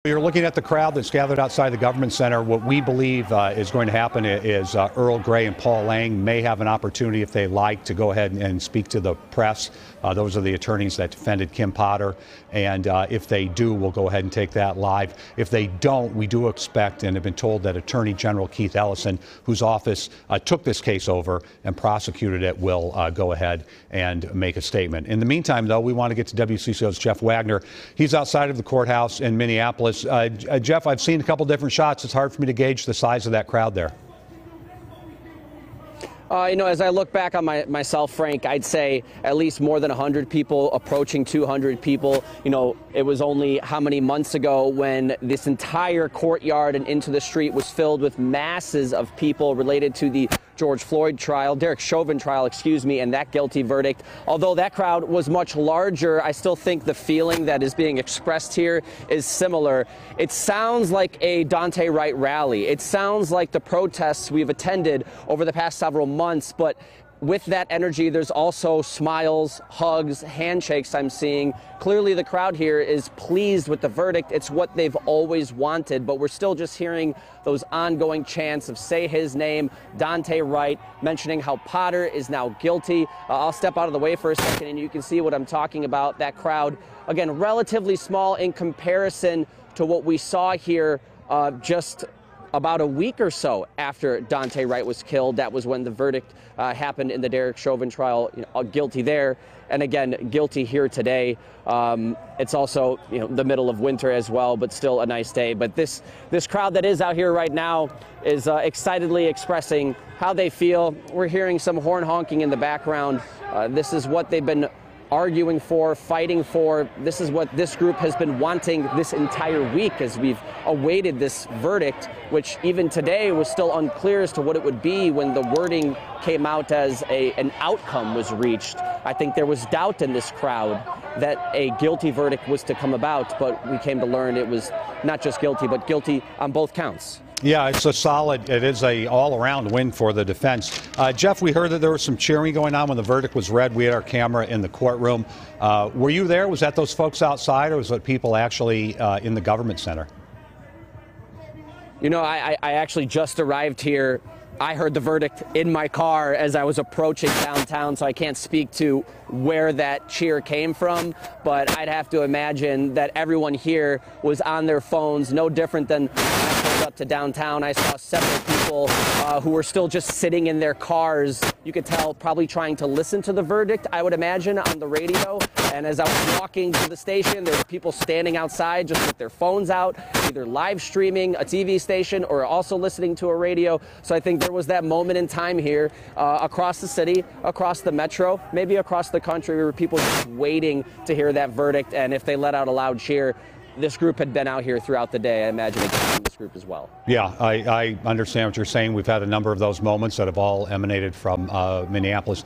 You're looking at the crowd that's gathered outside the Government Center. What we believe is going to happen is Earl Gray and Paul Lang may have an opportunity, if they like, to go ahead and speak to the press. Those are the attorneys that defended Kim Potter. And if they do, we'll go ahead and take that live. If they don't, we do expect and have been told that Attorney General Keith Ellison, whose office took this case over and prosecuted it, will go ahead and make a statement. In the meantime, though, we want to get to WCCO's Jeff Wagner. He's outside of the courthouse in Minneapolis. Jeff, I've seen a couple different shots. It's hard for me to gauge the size of that crowd there. As I look back on myself, Frank, I'd say at least more than 100 people, approaching 200 people. It was only how many months ago when this entire courtyard and into the street was filled with masses of people related to the George Floyd trial, Derek Chauvin trial, and that guilty verdict. Although that crowd was much larger, I still think the feeling that is being expressed here is similar. It sounds like a Daunte Wright rally. It sounds like the protests we've attended over the past several months, but with that energy, there's also smiles, hugs, handshakes I'm seeing. Clearly, the crowd here is pleased with the verdict. It's what they've always wanted, but we're still just hearing those ongoing chants of say his name, Daunte Wright, mentioning how Potter is now guilty. I'll step out of the way for a second, and you can see what I'm talking about. That crowd, again, relatively small in comparison to what we saw here just about a week or so after Daunte Wright was killed. That was when the verdict happened in the Derek Chauvin trial. Guilty there, and again, guilty here today. It's also the middle of winter as well, but still a nice day. But this crowd that is out here right now is excitedly expressing how they feel. We're hearing some horn honking in the background. This is what they've been arguing for, fighting for. This is what this group has been wanting this entire week as we've awaited this verdict, which even today was still unclear as to what it would be when the wording came out as an outcome was reached. I think there was doubt in this crowd that a guilty verdict was to come about, but we came to learn it was not just guilty, but guilty on both counts. Yeah, it is a all-around win for the defense. Jeff, we heard that there was some cheering going on when the verdict was read. We had our camera in the courtroom. Were you there? Was that those folks outside, or was it people actually in the Government Center? I actually just arrived here. I heard the verdict in my car as I was approaching downtown, so I can't speak to where that cheer came from, but I'd have to imagine that everyone here was on their phones, no different than when I pulled up to downtown. I saw several people who were still just sitting in their cars. You could tell probably trying to listen to the verdict, I would imagine, on the radio. And as I was walking to the station, there were people standing outside just with their phones out, either live streaming a TV station or also listening to a radio. So I think there was that moment in time here across the city, across the metro, maybe across the country, where people were just waiting to hear that verdict. And if they let out a loud cheer, this group had been out here throughout the day. I imagine it came from this group as well. Yeah, I understand what you're saying. We've had a number of those moments that have all emanated from Minneapolis.